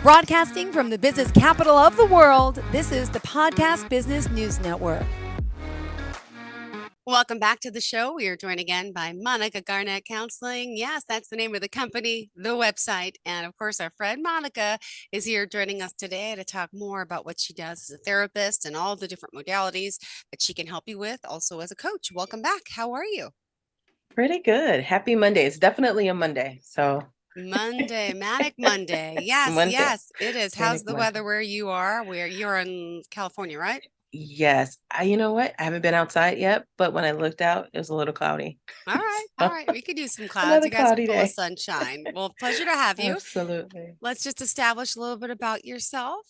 Broadcasting from the business capital of the world, this is the Podcast Business News Network. Welcome back to the show. We are joined again by Monica Garnett Counseling. Yes, that's the name of the company, the website. And of course, our friend Monica is here joining us today to talk more about what she does as a therapist and all the different modalities that she can help you with, also as a coach. Welcome back. How are you? Pretty good. Happy Monday. It's definitely a Monday. So Monday, Manic Monday. Yes, Monday, yes, it is. How's Manic the weather Monday. where you are? Where you're in California, right? Yes. You know what? I haven't been outside yet, but when I looked out, it was a little cloudy. All right, all So right. We could use some clouds. another You guys are cloudy full of day. sunshine. Well, pleasure to have you. Absolutely. Let's just establish a little bit about yourself.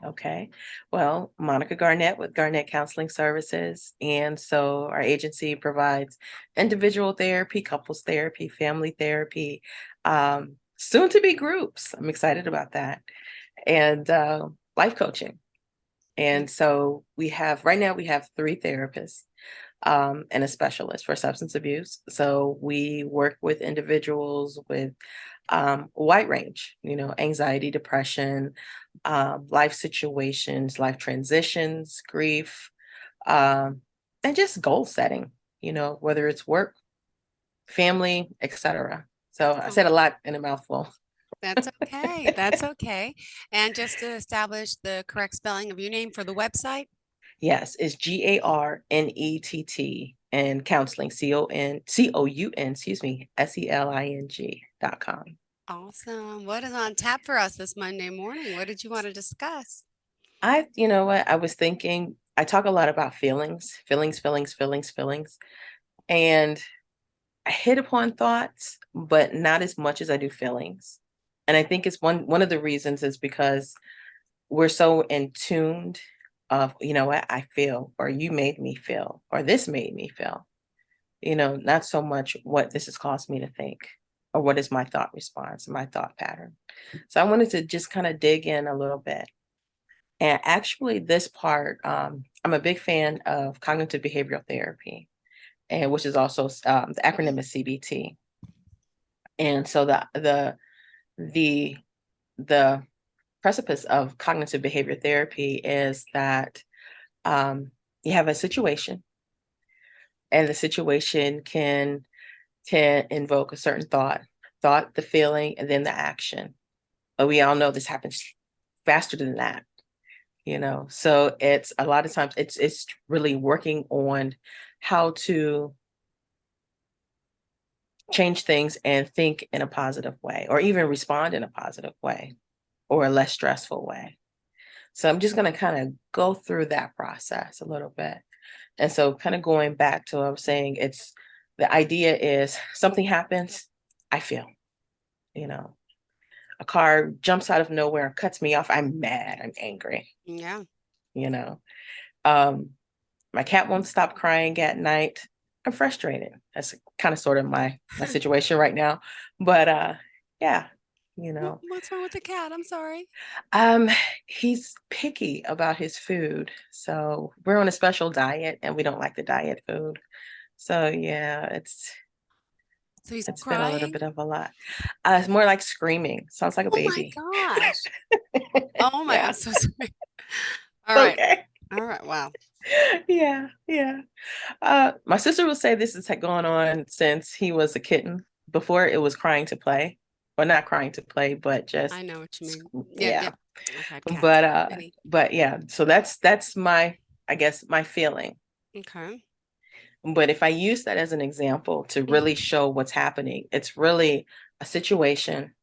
Okay. Well, Monica Garnett with Garnett Counseling Services. And so our agency provides individual therapy, couples therapy, family therapy, soon to be groups. I'm excited about that. And life coaching. And so right now we have three therapists and a specialist for substance abuse. So we work with individuals with a wide range, anxiety, depression, life situations, life transitions, grief, um, and just goal setting, whether it's work, family, etc. So I Oh, said a lot in a mouthful. that's okay. That's okay. And just to establish the correct spelling of your name for the website. Yes, it's Garnett and counseling, COUN, excuse me, SELING.com. Awesome. What is on tap for us this Monday morning? What did you want to discuss? You know what, I was thinking, I talk a lot about feelings, feelings, feelings, feelings, feelings, and I hit upon thoughts, but not as much as I do feelings. And I think it's one of the reasons is because we're so in tuned of, what I feel, or you made me feel, or this made me feel. Not so much what this has caused me to think or what is my thought response, my thought pattern. So I wanted to just kind of dig in a little bit. And actually, this part, I'm a big fan of cognitive behavioral therapy, and which is also the acronym is CBT. And so the the precipice of cognitive behavior therapy is that you have a situation, and the situation can invoke a certain thought, the feeling, and then the action. But we all know this happens faster than that, So it's a lot of times it's really working on how to change things and think in a positive way, or even respond in a positive way, or a less stressful way. So I'm just going to kind of go through that process a little bit. And so kind of going back to what I was saying, the idea is something happens, I feel, you know, a car jumps out of nowhere, cuts me off. I'm mad. I'm angry, Yeah. you know. Um, my cat won't stop crying at night. I'm frustrated. That's kind of sort of my situation right now. But yeah, you know. What's wrong with the cat? I'm sorry. Um, he's picky about his food. So we're on a special diet and we don't like the diet food. So yeah, So he's it's been a little crying. bit of a lot. It's more like screaming. Sounds like a Oh my baby. gosh. Oh my, I'm Yeah. so sorry. All right. Okay. All right. Wow. Yeah, yeah. My sister will say this has gone on since he was a kitten. Before it was crying to play, or not crying to play, but I just know what you mean. Yep, yeah. yep. I've had cats. But Many. yeah. So that's my, I guess, my feeling. Okay. But if I use that as an example to really show what's happening, it's really a situation,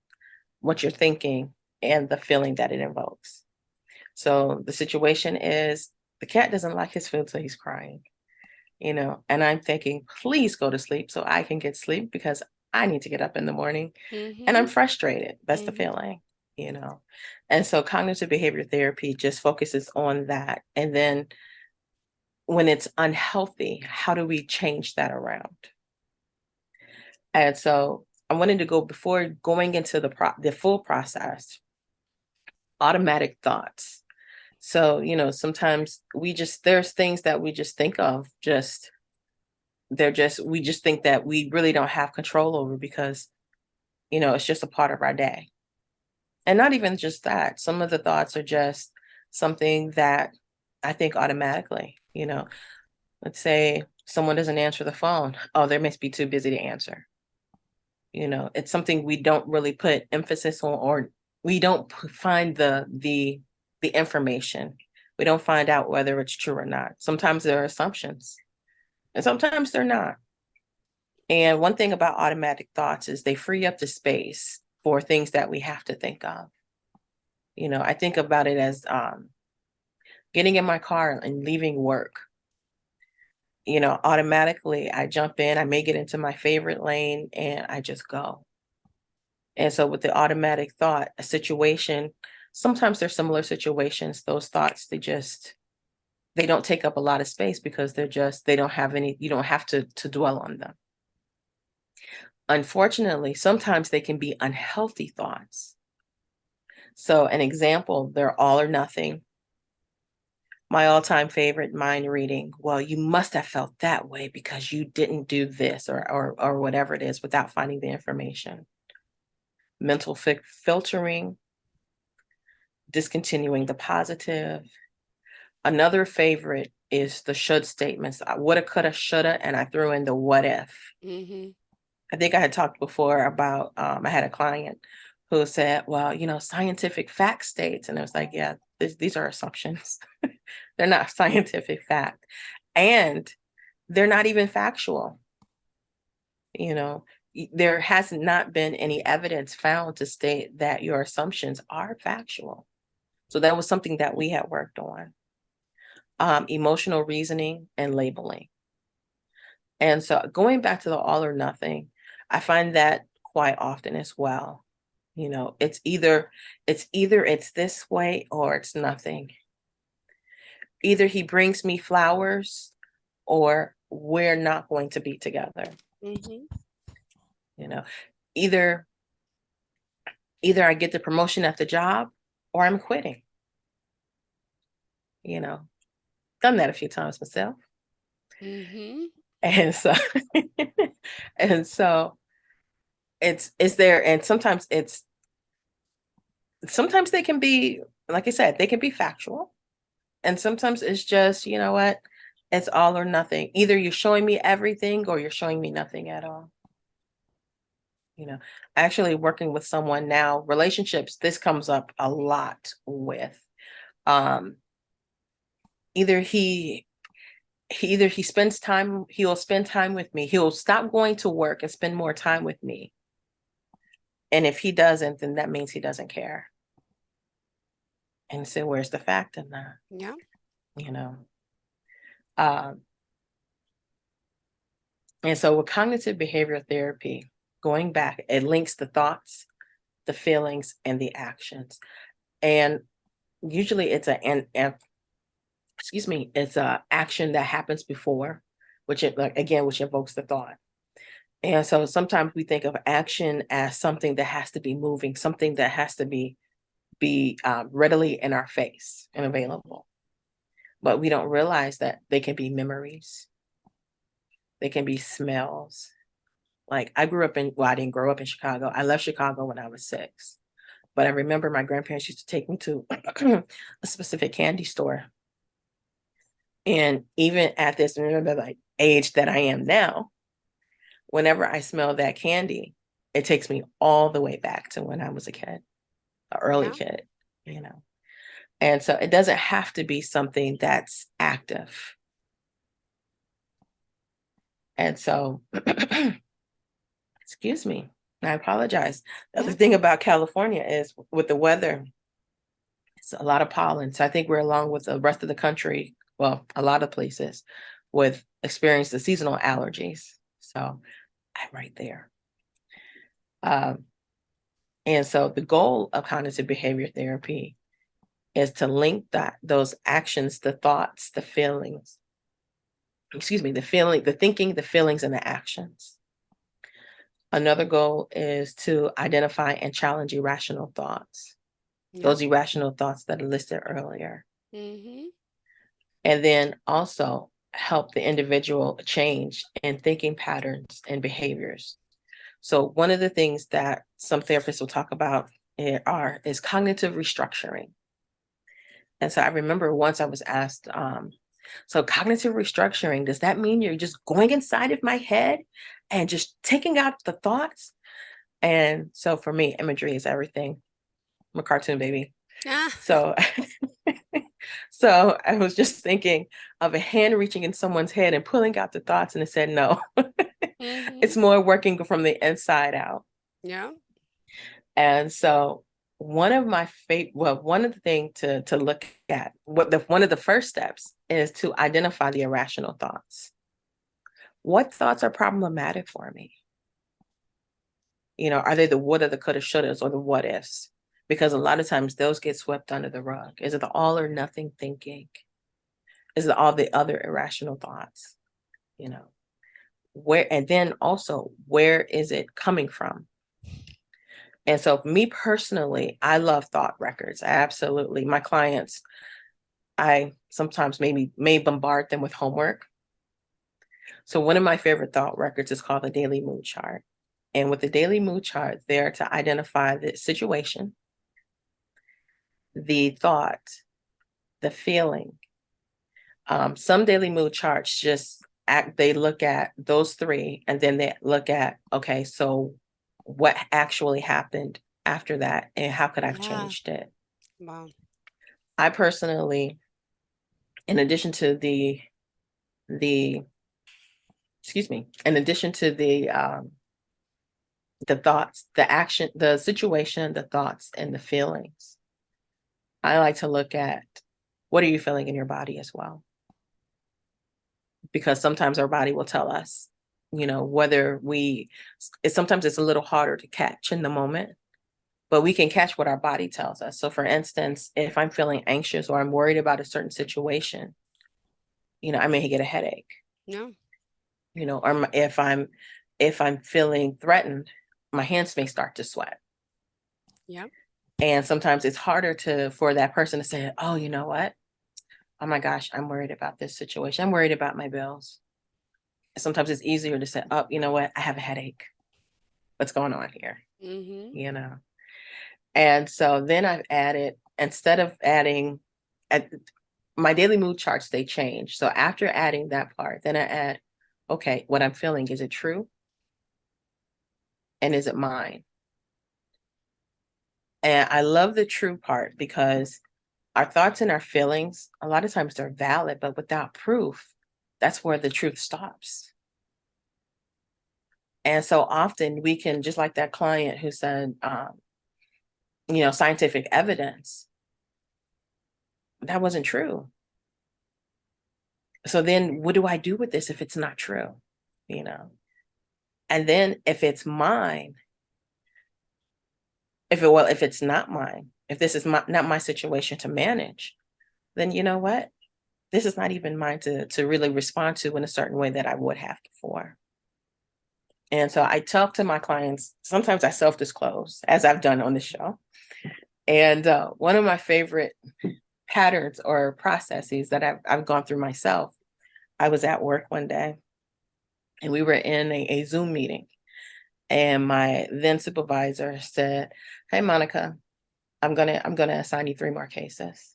what you're thinking, and the feeling that it invokes. So the situation is the cat doesn't like his food, so he's crying, and I'm thinking, please go to sleep so I can get sleep because I need to get up in the morning and I'm Mm-hmm. frustrated. That's the Mm-hmm. feeling. And so cognitive behavior therapy just focuses on that. And then when it's unhealthy, how do we change that around? And so I wanted to go before going into the full process, automatic thoughts. So, sometimes there's things that we just think of, we just think that we really don't have control over because, it's just a part of our day. And not even just that. Some of the thoughts are just something that I think automatically, let's say someone doesn't answer the phone. Oh, they must be too busy to answer. It's something we don't really put emphasis on, or we don't find the information. We don't find out whether it's true or not. Sometimes there are assumptions, and sometimes they're not. And one thing about automatic thoughts is they free up the space for things that we have to think of. I think about it as getting in my car and leaving work. Automatically I jump in, I may get into my favorite lane and I just go. And so with the automatic thought, a situation, sometimes they're similar situations, those thoughts, they don't take up a lot of space because they don't have any, you don't have to dwell on them. Unfortunately, sometimes they can be unhealthy thoughts. So an example, they're all or nothing. My all-time favorite, mind reading. Well, you must have felt that way because you didn't do this or whatever it is without finding the information. Mental filtering, discontinuing the positive. Another favorite is the should statements. I woulda, coulda, shoulda, and I threw in the what if. Mm-hmm. I think I had talked before about, I had a client who said, well, scientific fact states. And I was like, yeah, these are assumptions. They're not scientific fact. And they're not even factual. There has not been any evidence found to state that your assumptions are factual. So that was something that we had worked on. Emotional reasoning and labeling. And so going back to the all or nothing, I find that quite often as well. It's either it's this way or it's nothing. Either he brings me flowers or we're not going to be together. Mm-hmm. Either I get the promotion at the job or I'm quitting. Done that a few times myself. Mm-hmm. And so and so it's there, and sometimes they can be, like I said, they can be factual. And sometimes it's just, what? It's all or nothing. Either you're showing me everything or you're showing me nothing at all. Actually working with someone now, relationships, this comes up a lot with. Either he spends time, he'll spend time with me. He'll stop going to work and spend more time with me. And if he doesn't, then that means he doesn't care. And so where's the fact in that? Yeah. And so with cognitive behavioral therapy, going back, it links the thoughts, the feelings, and the actions. And usually it's it's a action that happens before, which invokes the thought. And so sometimes we think of action as something that has to be moving, something that has to be readily in our face and available. But we don't realize that they can be memories. They can be smells. Like I didn't grow up in Chicago. I left Chicago when I was 6. But I remember my grandparents used to take me to a specific candy store. And even at this, remember, like, age that I am now, whenever I smell that candy, it takes me all the way back to when I was a kid, an early kid, And so it doesn't have to be something that's active. And so, excuse me, I apologize. The other thing about California is with the weather, it's a lot of pollen. So I think we're along with the rest of the country, well, a lot of places, with experience the seasonal allergies. So I'm right there. And so the goal of cognitive behavior therapy is to link those actions, the thoughts, the feelings, the thinking, the feelings, and the actions. Another goal is to identify and challenge irrational thoughts. Yep. Those irrational thoughts that are listed earlier. Mm-hmm. And then also help the individual change in thinking patterns and behaviors. So one of the things that some therapists will talk about is cognitive restructuring. And so I remember once I was asked, so cognitive restructuring, does that mean you're just going inside of my head and just taking out the thoughts? And so for me, imagery is everything. I'm a cartoon baby. Ah, So, so I was just thinking of a hand reaching in someone's head and pulling out the thoughts, and it said, no, it's more working from the inside out. yeah. And so one of my one of the things to look at, one of the first steps is to identify the irrational thoughts. What thoughts are problematic for me? Are they the woulda, the coulda, shouldas, or the what ifs? Because a lot of times those get swept under the rug. Is it the all or nothing thinking? Is it all the other irrational thoughts? And then also, where is it coming from? And so me personally, I love thought records. Absolutely. My clients, I sometimes may bombard them with homework. So one of my favorite thought records is called the daily mood chart. And with the daily mood chart, they're to identify the situation, the thought, the feeling. Some daily mood charts they look at those three, and then they look at, okay, so what actually happened after that, and how could I have changed it? Wow. I personally, in addition to the in addition to the thoughts, the action, the situation, the thoughts, and the feelings, I like to look at what are you feeling in your body as well. Because sometimes our body will tell us, sometimes it's a little harder to catch in the moment, but we can catch what our body tells us. So for instance, if I'm feeling anxious or I'm worried about a certain situation, I may get a headache. No. Or if I'm feeling threatened, my hands may start to sweat. Yeah. And sometimes it's harder for that person to say, oh, you know what? Oh my gosh, I'm worried about this situation. I'm worried about my bills. Sometimes it's easier to say, oh, you know what? I have a headache. What's going on here? And so then I've added, instead of adding, my daily mood charts, they change. So after adding that part, then I add, okay, what I'm feeling, is it true? And is it mine? And I love the true part, because our thoughts and our feelings, a lot of times they're valid, but without proof, that's where the truth stops. And so often we can, just like that client who said, scientific evidence, that wasn't true. So then what do I do with this if it's not true? And then if it's mine, if it's not mine, if this is not my situation to manage, then you know what? This is not even mine to really respond to in a certain way that I would have before. And so I talk to my clients. Sometimes I self-disclose, as I've done on the show. And one of my favorite patterns or processes that I've gone through myself, I was at work one day and we were in a Zoom meeting. And my then supervisor said, hey, Monica, I'm gonna assign you 3 more cases.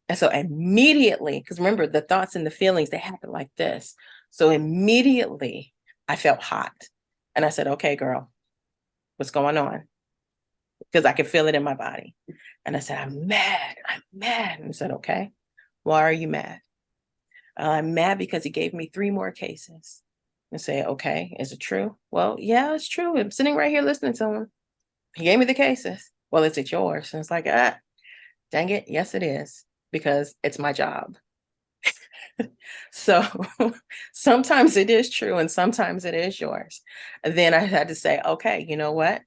And so immediately, because remember, the thoughts and the feelings, they happen like this. So immediately I felt hot. And I said, okay, girl, what's going on? Because I could feel it in my body. And I said, I'm mad. And I said, okay, why are you mad? I'm mad because he gave me 3 more cases. And say, okay, is it true? Well, yeah, it's true. I'm sitting right here listening to him. He gave me the cases. Well, is it yours? And it's like, dang it. Yes, it is, because it's my job. So sometimes it is true and sometimes it is yours. And then I had to say, okay, you know what?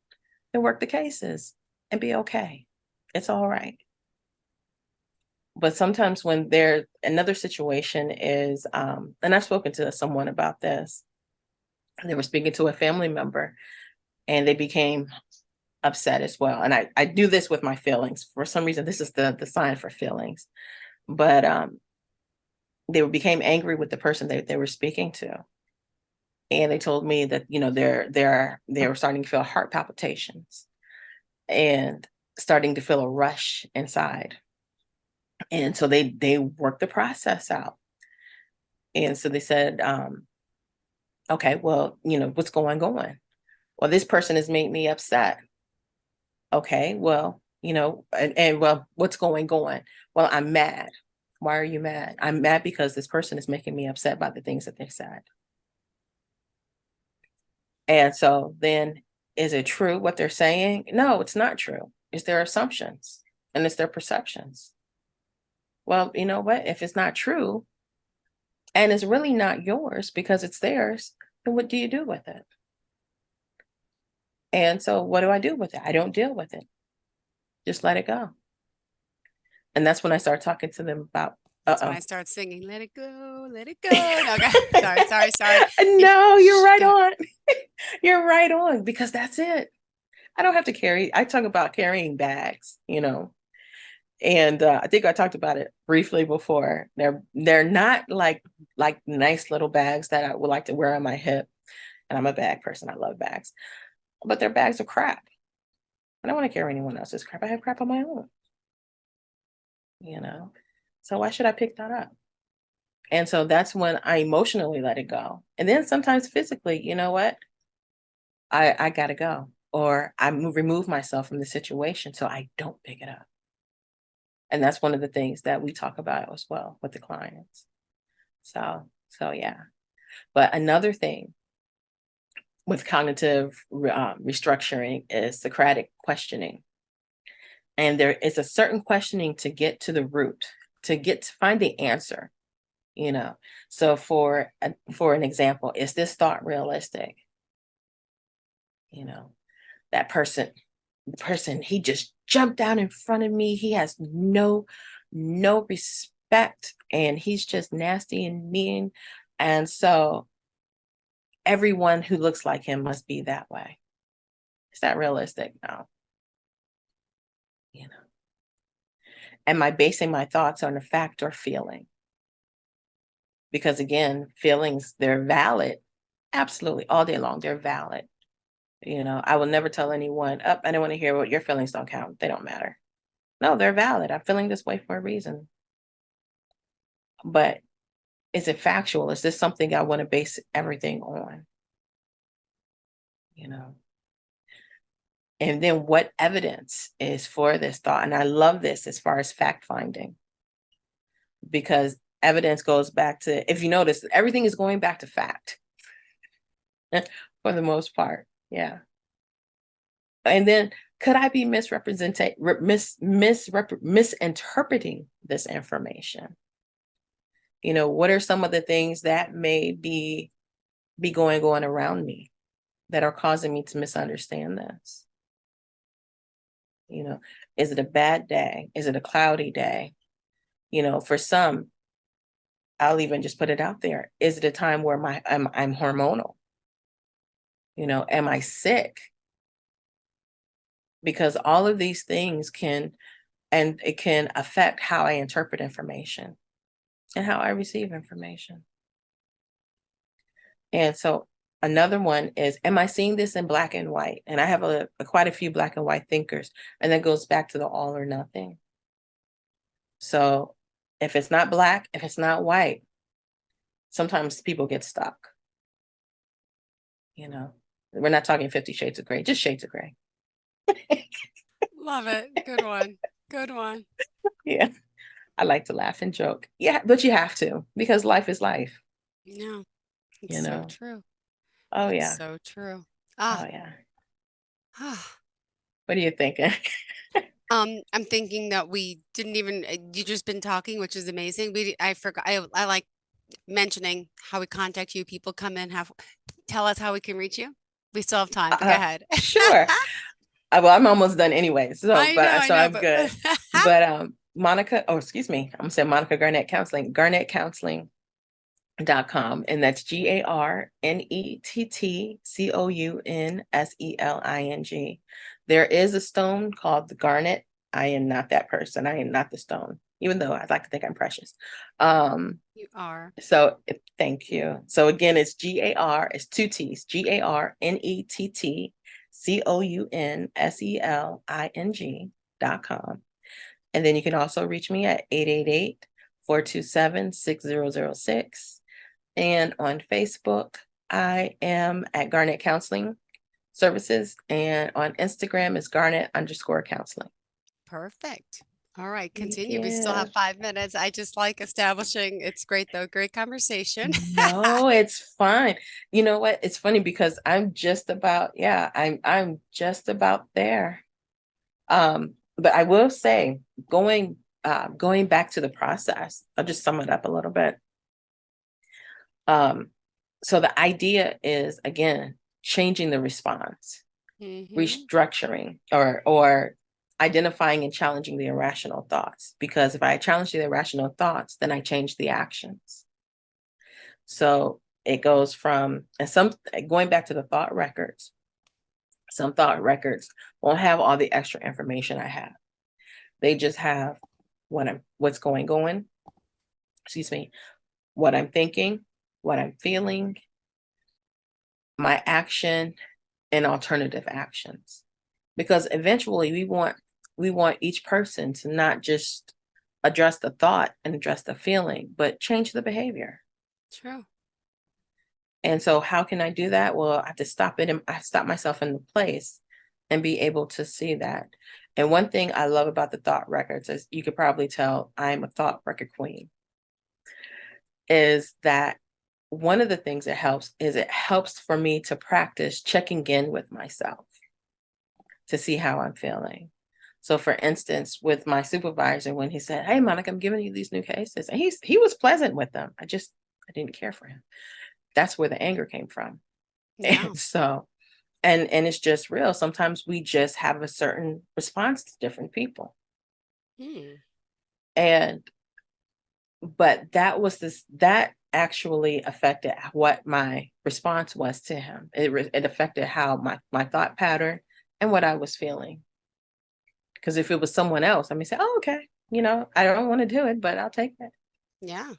Then work the cases and be okay. It's all right. But sometimes when another situation is, and I've spoken to someone about this, they were speaking to a family member and they became upset as well. And I do this with my feelings. For some reason, this is the sign for feelings. But they became angry with the person they were speaking to. And they told me that, they were starting to feel heart palpitations. And starting to feel a rush inside. And so they worked the process out. And so they said, okay, well, what's going on? Well, this person has made me upset. Okay, well, and well, what's going on? Well, I'm mad. Why are you mad? I'm mad because this person is making me upset by the things that they said. And so then, is it true what they're saying? No, it's not true. It's their assumptions and it's their perceptions. Well, you know what? If it's not true and it's really not yours because it's theirs, then what do you do with it? And so what do I do with it? I don't deal with it. Just let it go. And that's when I start talking to them about, That's when I start singing, let it go, let it go. No, okay. Sorry. No, you're right on. You're right on, because that's it. I don't have to carry, I talk about carrying bags, and I think I talked about it briefly before. They're not like nice little bags that I would like to wear on my hip. And I'm a bag person. I love bags, but their bags are crap. I don't want to carry anyone else's crap. I have crap on my own, so why should I pick that up? And so that's when I emotionally let it go. And then sometimes physically, you know what? I gotta go, or I remove myself from the situation so I don't pick it up. And that's one of the things that we talk about as well with the clients. So yeah. But another thing with cognitive restructuring is Socratic questioning. And there is a certain questioning to get to the root, to find the answer, So for an example, is this thought realistic? That person, he just jumped out in front of me. He has no respect, and he's just nasty and mean. And so everyone who looks like him must be that way. Is that realistic? No. Am I basing my thoughts on a fact or feeling? Because again, feelings, they're valid. Absolutely. All day long, they're valid. I will never tell anyone, I don't want to hear what your feelings don't count. They don't matter. No, they're valid. I'm feeling this way for a reason. But is it factual? Is this something I want to base everything on? And then what evidence is for this thought? And I love this as far as fact finding, because evidence goes back to, if you notice, everything is going back to fact for the most part. Yeah. And then, could I be misinterpreting this information? What are some of the things that may be going on around me that are causing me to misunderstand this? Is it a bad day? Is it a cloudy day? For some, I'll even just put it out there. Is it a time where I'm hormonal? Am I sick? Because all of these things can affect how I interpret information and how I receive information. And so another one is, am I seeing this in black and white? And I have quite a few black and white thinkers, and that goes back to the all or nothing. So if it's not black, if it's not white, sometimes people get stuck. We're not talking 50 Shades of Gray, just shades of gray. Love it. Good one. Yeah. I like to laugh and joke. Yeah, but you have to, because life is life. No, it's so true. Oh, it's yeah. So true. Oh, yeah. What are you thinking? I'm thinking that we didn't even, you just been talking, which is amazing. I forgot, I like mentioning how we contact you. People come in, tell us how we can reach you. We still have time, but go ahead. Sure. Well, I'm almost done anyway. So I'm but good. But Monica, excuse me, I'm saying Monica Garnett Counseling, garnettcounseling.com. And that's GarnettCounseling. There is a stone called the Garnet. I am not that person. I am not the stone, even though I'd like to think I'm precious. You are. So thank you. So again, it's it's two T's, GarnettCounseling. garnett.com. And then you can also reach me at 888-427-6006. And on Facebook, I am at Garnett Counseling Services. And on Instagram is Garnett_counseling. Perfect. All right, Thank continue. We still have you. 5 minutes. I just like establishing. It's great though. Great conversation. No, it's fine. You know what? It's funny because I'm just about, I'm just about there. But I will say, going back to the process, I'll just sum it up a little bit. So the idea is, again, changing the response, restructuring, or identifying and challenging the irrational thoughts. Because if I challenge the irrational thoughts, then I change the actions. So it goes from, and going back to the thought records, some thought records won't have all the extra information I have. They just have what's going on, what I'm thinking, what I'm feeling, my action, and alternative actions. Because eventually we want each person to not just address the thought and address the feeling, but change the behavior. True. And so how can I do that? Well, I have to stop myself in the place and be able to see that. And one thing I love about the thought records, as you could probably tell, I'm a thought record queen, is that one of the things it helps for me to practice checking in with myself to see how I'm feeling. So for instance, with my supervisor, when he said, "Hey, Monica, I'm giving you these new cases," and he was pleasant with them. I didn't care for him. That's where the anger came from. Yeah. And so, and it's just real. Sometimes we just have a certain response to different people. But that actually affected what my response was to him. It affected how my thought pattern and what I was feeling. Because if it was someone else, I may say, "Oh, okay, I don't want to do it, but I'll take it." Yeah.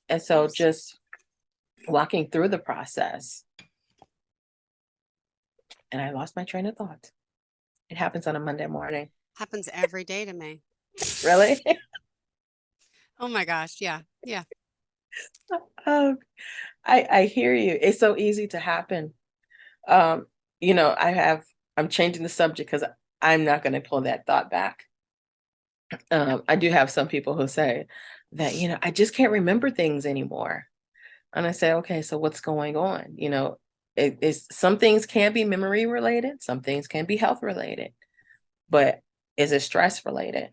And so just walking through the process, and I lost my train of thought. It happens on a Monday morning. Happens every day to me. Really? Oh my gosh. Yeah. Yeah. I hear you. It's so easy to happen. I'm changing the subject because I'm not going to pull that thought back. I do have some people who say that, I just can't remember things anymore. And I say, okay, so what's going on? Some things can be memory related, some things can be health related, but is it stress related?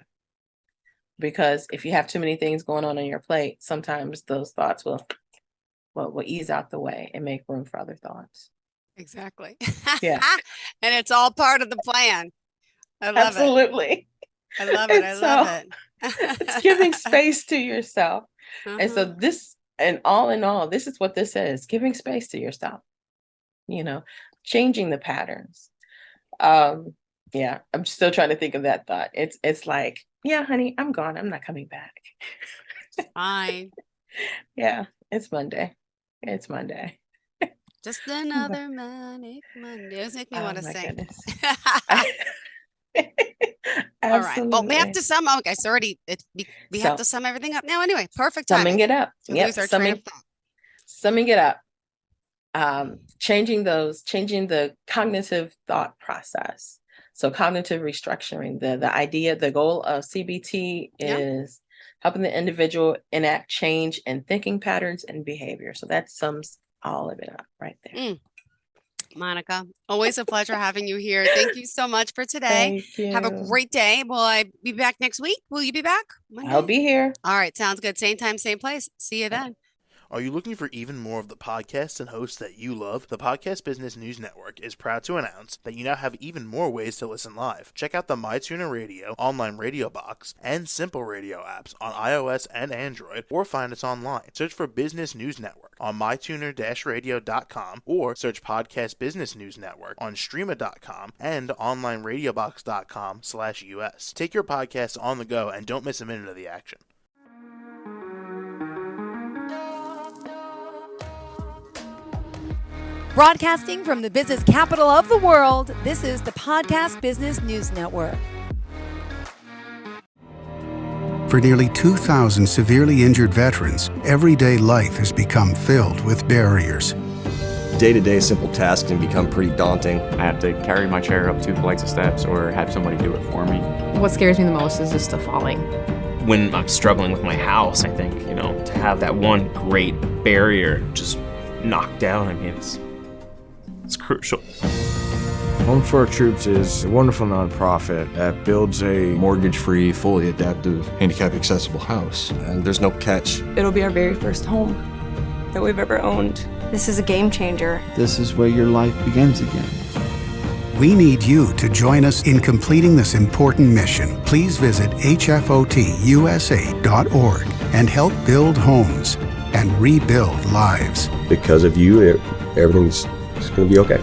Because if you have too many things going on your plate, sometimes those thoughts will ease out the way and make room for other thoughts. Exactly. Yeah. And it's all part of the plan. I love Absolutely. it. I love it. I love it. It's giving space to yourself. And so in all, this is what this is: giving space to yourself, changing the patterns. Yeah, I'm still trying to think of that thought. It's like, yeah, honey, I'm gone. I'm not coming back. Fine. Yeah, it's Monday. It's Monday. Just another manic Monday. Does make me want to sing. Goodness. All right. Well, we have Absolutely. to sum. Okay, it's already. We have to sum everything up now. Anyway, perfect timing. Summing it up. To lose our train of thought. Summing it up. Changing the cognitive thought process. So cognitive restructuring, the goal of CBT is helping the individual enact change in thinking patterns and behavior. So that sums all of it up right there. Monica, always a pleasure having you here. Thank you so much for today. Thank you. Have a great day. Will I be back next week? Will you be back Monday? I'll be here. All right. Sounds good. Same time, same place. See you then. Are you looking for even more of the podcasts and hosts that you love? The Podcast Business News Network is proud to announce that you now have even more ways to listen live. Check out the MyTuner Radio, online radio box, and Simple Radio apps on iOS and Android, or find us online. Search for Business News Network on mytuner-radio.com, or search Podcast Business News Network on streama.com and onlineradiobox.com/US. Take your podcast on the go and don't miss a minute of the action. Broadcasting from the business capital of the world, this is the Podcast Business News Network. For nearly 2,000 severely injured veterans, everyday life has become filled with barriers. Day-to-day simple tasks can become pretty daunting. I have to carry my chair up 2 flights of steps or have somebody do it for me. What scares me the most is just the falling. When I'm struggling with my house, I think, to have that one great barrier just knocked down, it's crucial. Home for Our Troops is a wonderful nonprofit that builds a mortgage-free, fully adaptive, handicap-accessible house. And there's no catch. It'll be our very first home that we've ever owned. This is a game changer. This is where your life begins again. We need you to join us in completing this important mission. Please visit hfotusa.org and help build homes and rebuild lives. Because of you, everything's going to be okay.